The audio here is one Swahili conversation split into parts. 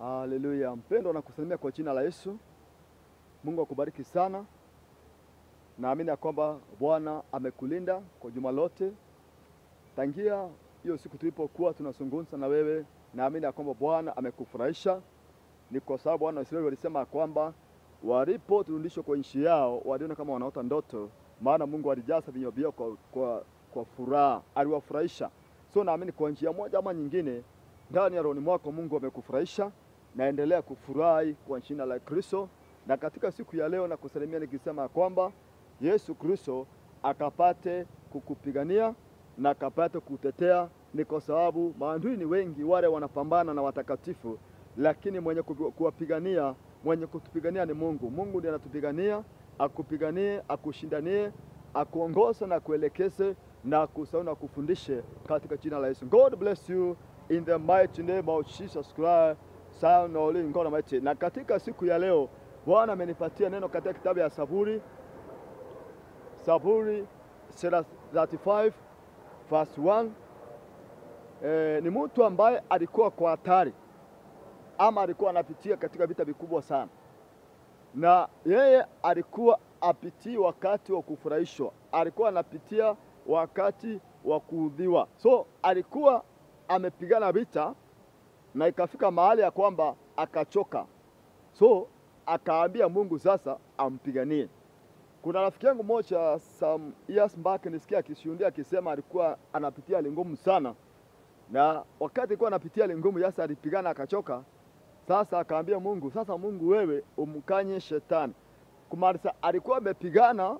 Haleluya. Mpendo na kusalimia kwa jina la Yesu. Mungu akubariki sana. Naamini ya kwamba Bwana amekulinda kwa juma lote. Tangia hiyo siku tulipokuwa tunazungumza na wewe, naamini ya kwamba Bwana amekufurahisha. Ni kwa sababu wana wa Israeli walisema kwamba waliporudishwa kwa nchi yao waliona kama wanaota ndoto, maana Mungu alijaza vinywa vyao kwa furaha, aliwafurahisha. So naamini kwa njia moja ama nyingine ndani ya roho mwako Mungu amekufurahisha. Naendelea kufurahi kwa jina la Kristo. Na katika siku ya leo na kusalimia nikisema kwamba Yesu Kristo akapate kukupigania na akapate kutetea. Ni kwa sababu maadui ni wengi wale wanapambana na watakatifu, lakini mwenye kuwapigania, mwenye kutupigania ni Mungu. Mungu ndiye anatupigania, akupiganie, akushindanie, akuongoze na kuelekeze na kushauri na kufundishe katika jina la Yesu. God bless you in the mighty name of Jesus Christ, Son of the living God Almighty. Na katika siku ya leo Bwana amenipatia neno katika kitabu ya Zaburi 35 verse 1. Ni mtu ambaye alikuwa kwa hatari ama alikuwa anapitia katika vita vikubwa sana, na yeye alikuwa apitii wakati wa kufurahishwa, alikuwa anapitia wakati wa kuudhiwa. So alikuwa amepigana vita na ikafika mahali ya kwamba akachoka. So akaambia Mungu sasa ampiganie. Kuna rafiki yangu mmoja some years back nisikia akishuhudia akisema alikuwa anapitia hali ngumu sana, na wakati alikuwa anapitia hali ngumu sasa alipigana akachoka. Sasa akaambia Mungu, sasa Mungu wewe umkanye shetani. Kumaanisha alikuwa amepigana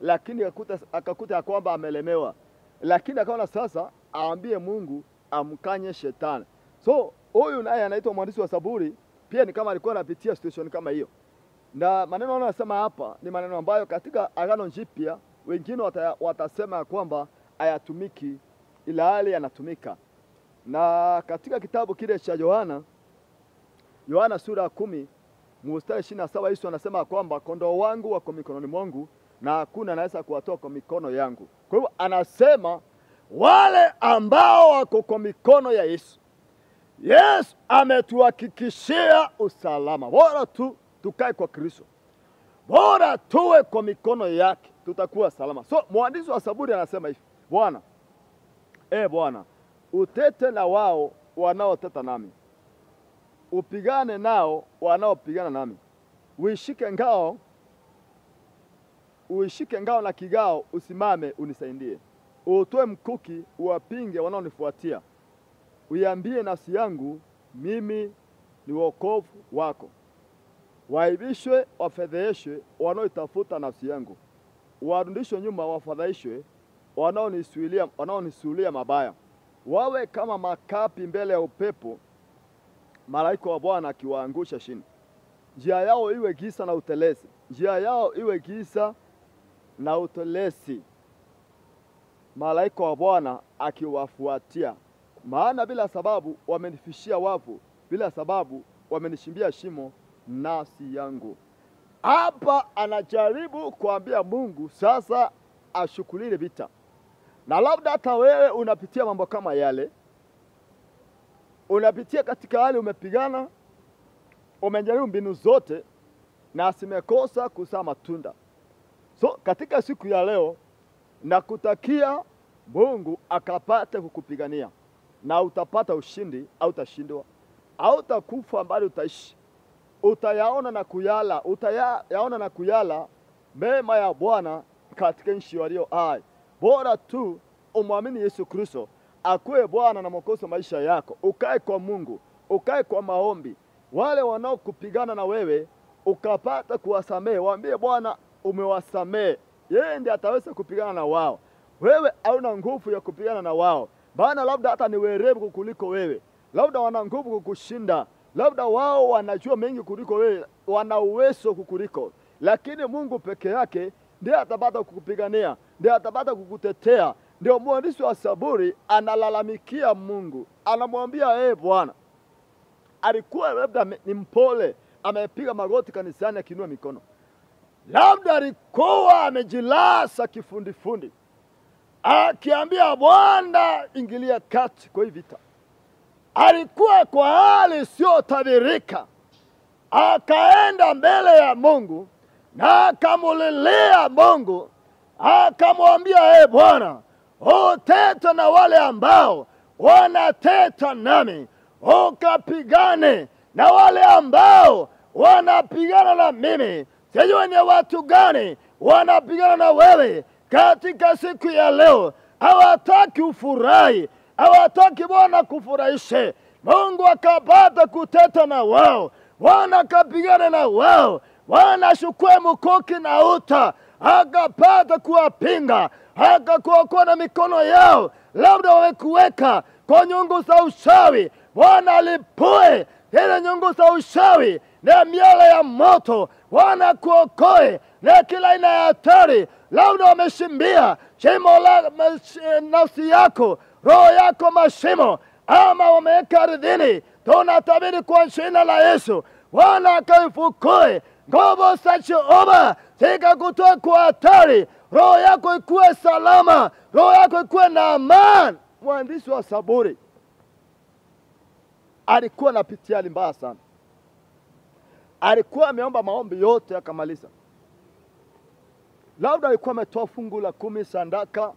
lakini akakuta kwamba amelemewa, lakini akaona sasa aambie Mungu amkanye shetani. So huyu naye anaitwa mwandishi wa Zaburi, pia ni kama alikuwa anapitia situation kama hiyo. Na maneno anayosema hapa ni maneno ambayo katika Agano Jipya wengine watasema kwamba hayatumiki, ila hali yanatumika. Na katika kitabu kile cha Yohana sura 10 mstari 27 Yesu anasema kwamba kondoo wangu wako mikononi mwangu na hakuna anaweza kuwatoa kwa mikono yangu. Kwa hivyo anasema wale ambao wako kwa mikono ya Yesu, Yesu ametuhakikishia usalama. Bora tu tukae kwa Kristo, bora tuwe kwa mikono yake, tutakuwa salama. So mwandishi wa Zaburi anasema hivi, Bwana, Bwana, utete na wao wanaoteta nami, upigane nao wanaopigana nami. Uishike ngao na kigao, usimame unisaidie. Utoe mkuki uwapinge wanaonifuatia. Uiambie nafsi yangu, mimi ni wokovu wako. Waibishwe, wafedheheshwe wanaoitafuta nafsi yangu. Warudishwe nyuma, wafadhaishwe wanaonisuilia mabaya. Wawe kama makapi mbele ya upepo, malaika wa Bwana akiwaangusha chini. Njia yao iwe giza na utelezi, njia yao iwe giza na utelezi, malaika wa Bwana akiwafuatia. Maana bila sababu wamenifishia wavu, bila sababu wamenishimbia shimo nafsi yangu. Hapa anajaribu kuambia Mungu sasa ashukulie vita. Na labda hata wewe unapitia mambo kama yale. Unapitia katika hali umepigana, umejaribu mbinu zote na simekosa kuzaa matunda. So katika siku ya leo nakutakia Mungu akapate kukupigania, na utapata ushindi au utashindwa, au utakufa bali utaishi. Utayaona na kuyala mema ya Bwana katika nchi walio hai. Bora tu umwamini Yesu Kristo akuwe Bwana na Mwokozi wa maisha yako. Ukae kwa Mungu, ukae kwa maombi. Wale wanaokupigana na wewe ukapata kuwasamehe, waambie Bwana umewasamehe. Yeye ndiye ataweza kupigana na wao. Wewe hauna nguvu ya kupigana na wao, maana labda hata ni werevu kuliko wewe, labda wana nguvu kukushinda, labda wao wanajua mengi kuliko wewe, wana uwezo kukuliko. Lakini Mungu peke yake ndiye atapata kukupigania, ndiye atapata kukutetea. Ndio mwandishi wa Zaburi analalamikia Mungu, anamwambia Bwana, alikuwa labda ni mpole, amepiga magoti kanisani akiinua mikono, labda alikuwa amejilasa kifundifundi akiambia Bwana ingilia kati kwa hii vita. alikuwa kwa hali isiyotabirika. Akaenda mbele ya Mungu na akamulilia Mungu, akamwambia, Bwana, uteta na wale ambao wanateta nami, ukapigane na wale ambao wanapigana na mimi. Sijui ni watu gani wanapigana na wewe katika siku ya leo. Hawataki ufurahi, hawataki Bwana kufurahishe. Mungu akapata kuteta na wao, Bwana akapigana na wao. Bwana ashukue mkuki na uta, akapata kuwapinga, akakuokoa na mikono yao. Labda wamekuweka kwa nyungu za ushawi, Bwana alipue ile nyungu za ushawi na miale ya moto. Bwana kuokoe na kila aina ya hatari. Labda wameshimbia shimo la nafsi yako, roho yako mashimo, ama wameweka ardhini. Tunatabiri kwa jina la Yesu, Bwana akaifukue nguvu za Jehova zikakutoa kwa hatari. Roho yako ikuwe salama, roho yako ikuwe na amani. Mwandishi wa Zaburi alikuwa anapitia hali mbaya sana. Alikuwa ameomba maombi yote akamaliza. Labda alikuwa ametoa fungu la 10 sadaka,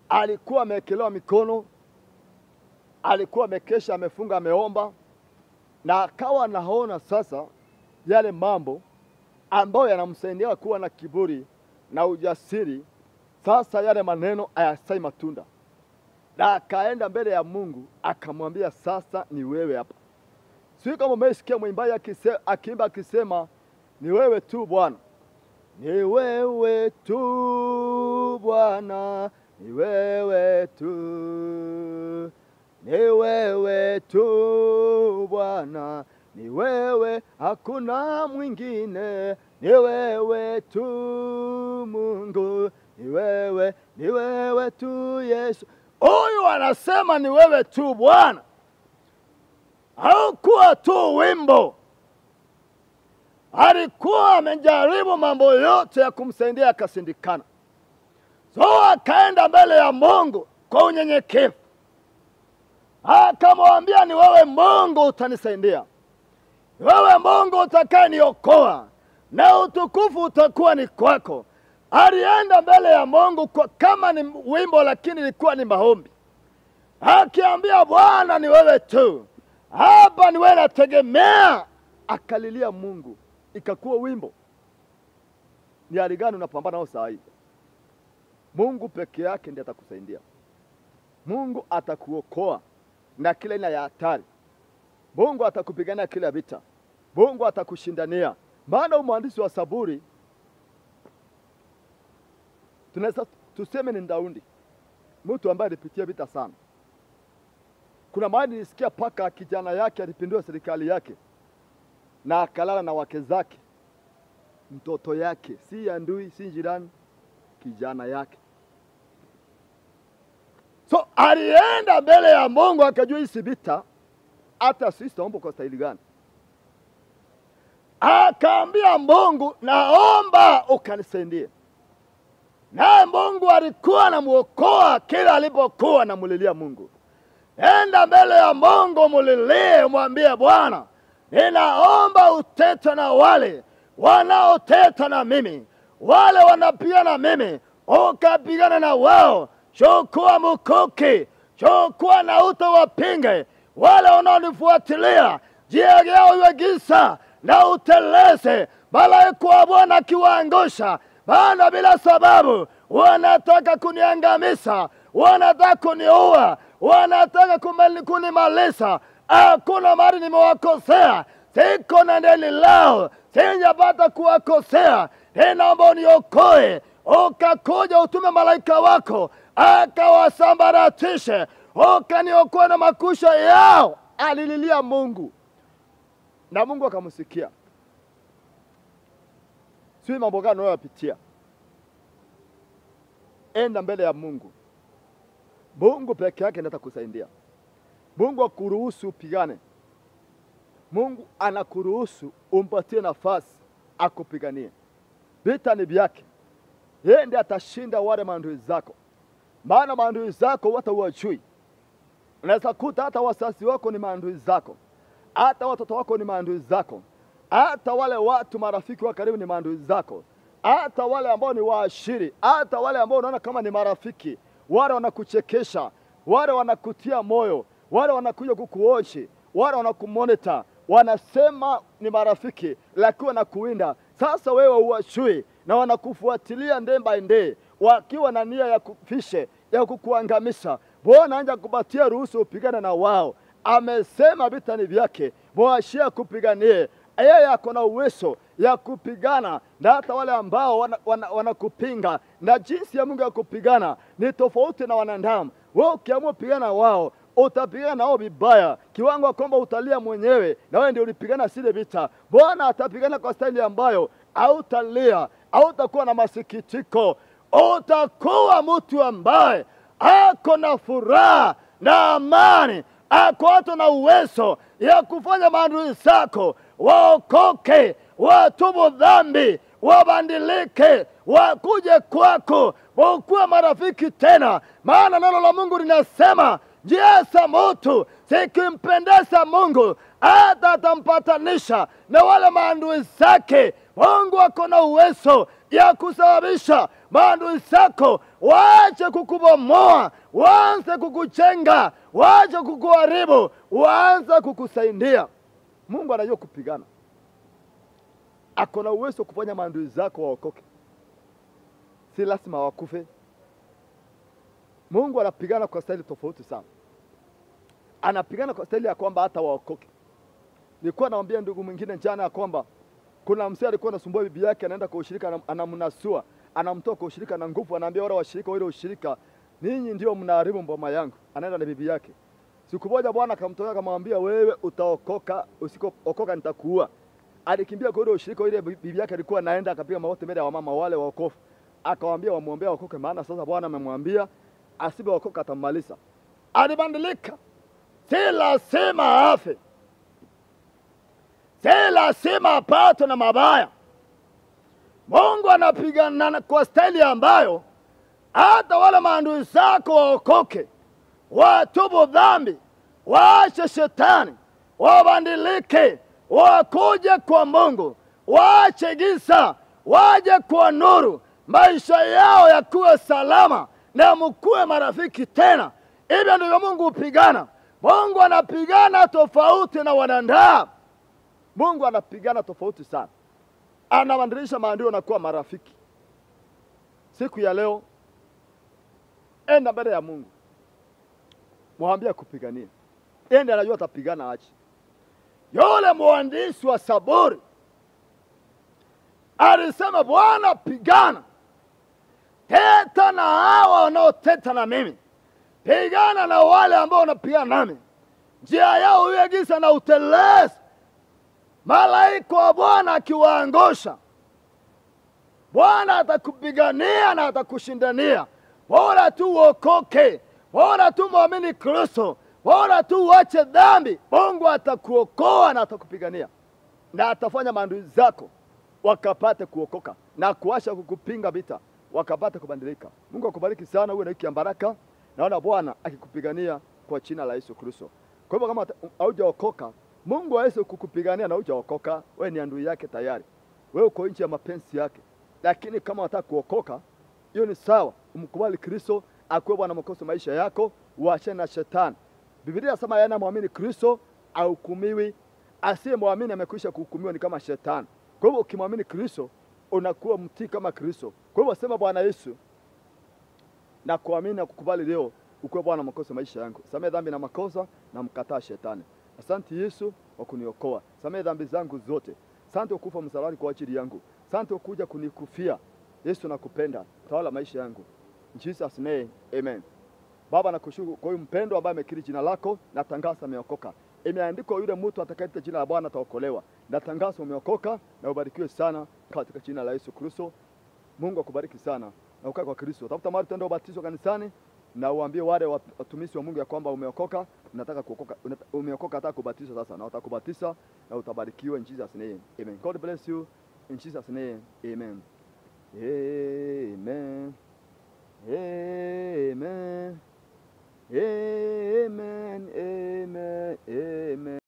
alikuwa amekelewa mikono, alikuwa amekesha, amefunga, ameomba, na akawa naona sasa yale mambo ambayo yanamsaidia kuwa na kiburi na ujasiri. Sasa yale maneno hayasai matunda, na akaenda mbele ya Mungu akamwambia, sasa ni wewe hapa. Sio kama umesikia mwimbaji akiimba akisema, ni wewe tu Bwana, ni wewe tu Bwana, ni wewe tu, ni wewe tu Bwana, ni wewe, hakuna mwingine, ni wewe tu Mungu, ni wewe tu Yesu. Huyu anasema ni wewe tu Bwana. Haukuwa tu wimbo, alikuwa amejaribu mambo yote ya kumsaidia akashindikana. So akaenda mbele ya Mungu kwa unyenyekevu, akamwambia, ni wewe Mungu utanisaidia, ni wewe Mungu utakayeniokoa, na utukufu utakuwa ni kwako. Alienda mbele ya Mungu kwa kama ni wimbo, lakini ilikuwa ni maombi, akiambia, Bwana ni wewe tu, hapa ni wewe nategemea. Akalilia Mungu, ikakuwa wimbo. Ni hali gani unapambana nao saa hii? Mungu peke yake ndiye atakusaidia. Mungu atakuokoa na kila aina ya hatari. Mungu atakupigania kila vita. Mungu atakushindania. Maana mwandishi wa Zaburi, tunaweza tuseme ni Daudi, mtu ambaye alipitia vita sana. Kuna mahali nilisikia paka kijana yake alipindua serikali yake na akalala na wake zake, mtoto yake, si ya ndui, si jirani, kijana yake. So alienda mbele ya Mungu akajua hii vita hata sisi tuombe kwa staili gani. Akaambia Mungu, naomba ukanisaidie. Na Mungu alikuwa anamuokoa kila alipokuwa anamulilia Mungu. Enda mbele ya Mungu, mulilie, mwambie, Bwana, ninaomba utete na wale wanaoteta na mimi, wale wanapigana na mimi, ukapigana na wao. Chukua mkuki, chukua na utawapinge wale wanaonifuatilia. Njia yao iwe giza na uteleze, malaika wa Bwana akiwaangusha. Maana bila sababu wanataka kuniangamiza, wanataka kuniua, wanataka kunimaliza. Hakuna mahali nimewakosea, siko na deni lao, sijapata kuwakosea. Ninaomba uniokoe, ukakuja utume malaika wako akawasambaratishe, ukaniokoe na makusha yao. Alililia Mungu na Mungu akamsikia. Sio mambo gani unayopitia, enda mbele ya Mungu. Mungu peke yake ndiye atakusaidia. Mungu akuruhusu upigane. Mungu anakuruhusu umpatie nafasi akupiganie. Vita ni vyake. Yeye ndiye atashinda wale maadui zako. Maana maadui zako hata huwajui. Unaweza kuta hata wazazi wako ni maadui zako, hata watoto wako ni maadui zako, hata wale watu marafiki wa karibu ni maadui zako, hata wale ambao ni waashiri, hata wale ambao unaona kama ni marafiki. Wale wanakuchekesha, wale wanakutia moyo, wale wanakuja kukuoshi, wale wanakumonita, wanasema ni marafiki lakini wanakuwinda. Sasa wewe uwashui na wanakufuatilia day by day, wakiwa na nia ya kufishe, ya kukuangamisha. Bwana anja kupatia ruhusa upigane na wao. Amesema vita ni vyake, mwashia kupiganie. Yeye ako na uwezo ya kupigana na hata wale ambao wanakupinga. Na jinsi ya Mungu ya kupigana ni tofauti na wanadamu. Wewe ukiamua kupigana wao, utapigana nao vibaya, kiwango kwamba utalia mwenyewe na wewe ndio ulipigana sile vita. Bwana atapigana kwa staili ambayo hautalia, hautakuwa na masikitiko. Utakuwa mtu ambaye ako na furaha na amani, ako hata na uwezo ya kufanya maadui zako waokoke, watubu dhambi, wabadilike, wakuje kwako, wakuwe marafiki tena. Maana neno la Mungu linasema njia za mtu zikimpendeza Mungu, hata atampatanisha na wale maadui zake. Mungu ako na uwezo ya kusababisha maadui zako waache kukubomoa, waanze kukujenga, waache kukuharibu, waanze kukusaidia. Mungu anajua kupigana. Ako na uwezo kufanya maadui zako waokoke. Si lazima wakufe. Mungu anapigana kwa staili tofauti sana. Anapigana kwa staili ya kwamba hata waokoke. Nilikuwa naambia ndugu mwingine jana ya kwamba kuna mzee alikuwa anasumbua bibi yake, anaenda kwa ushirika, anamnasua, anamtoa kwa ushirika na nguvu, anaambia wale washirika wale ushirika, ninyi ndio mnaharibu mboma yangu. Anaenda na bibi yake. Siku moja Bwana akamtoa akamwambia, wewe utaokoka, usikookoka nitakuua. Alikimbia kwa ile ushirika, ile bibi yake alikuwa anaenda, akapiga magoti mbele ya wamama wale waokofu. Akawaambia wamwombea waokoke, maana sasa Bwana amemwambia asibe waokoka atamaliza. Alibadilika. Si lazima afe, si lazima apate na mabaya. Mungu anapigana kwa staili ambayo hata wale maadui zako waokoke, watubu dhambi, waache shetani, wabadilike, wakuje kwa Mungu, waache giza, waje kwa nuru, maisha yao yakuwe salama na mkuwe marafiki tena. Hivyo ndivyo Mungu hupigana. Mungu anapigana tofauti na wanadamu. Mungu anapigana tofauti sana. Anabadilisha maadui na kuwa marafiki. Siku ya leo, enda mbele ya Mungu, mwambie kupigania. Enda anajua atapigana aje. Yule mwandishi wa Zaburi alisema, Bwana pigana, teta na hawa wanaoteta na mimi, pigana na wale ambao wanapigana nami. Njia yao iwe giza na utelezi, malaika wa Bwana akiwaangusha. Bwana atakupigania na atakushindania. Bora tu uokoke, bora tu muamini Kristo, bora tu uache dhambi. Mungu atakuokoa na atakupigania, na atafanya maadui zako wakapate kuokoka na kuacha kukupinga vita, wakapate kubadilika. Mungu akubariki sana, uwe na wiki ya baraka. Naona Bwana akikupigania kwa jina la Yesu Kristo. Kwa hivyo kama haujaokoka, Mungu hawezi kukupigania na hujaokoka, wewe ni adui yake tayari. Wewe uko nje ya mapenzi yake. Lakini kama unataka kuokoka, hiyo ni sawa. Umkubali Kristo akuwe Bwana mwokozi maisha yako, uachane na shetani. Biblia inasema yana muamini Kristo ahukumiwi, asiye muamini amekwisha kuhukumiwa ni kama shetani. Kwa hivyo ukimwamini Kristo unakuwa mtii kama Kristo. Kwa hivyo sema, Bwana Yesu, na kuamini na kukubali leo ukuwe Bwana mwokozi maisha yangu. Samehe dhambi na makosa na mkataa shetani. Asante Yesu kwa kuniokoa. Samehe dhambi zangu zote. Asante ukufa msalabani kwa ajili yangu. Asante ukuja kunikufia. Yesu nakupenda. Tawala maisha yangu. In Jesus name, amen. Baba nakushukuru kwa huyu mpendo ambaye amekiri jina lako, na tangaza ameokoka. Imeandikwa yule mtu atakayeita jina la Bwana ataokolewa. Na tangaza umeokoka na ubarikiwe sana katika jina la Yesu Kristo. Mungu akubariki sana na ukae kwa Kristo. Tafuta mahali tendo ubatizo kanisani na uambie wale watumishi wa Mungu ya kwamba umeokoka, unataka kuokoka, umeokoka hata kubatizwa sasa, na utakubatiza na utabarikiwa in Jesus name. Amen. God bless you in Jesus name. Amen. Amen. Amen. Amen, amen, amen.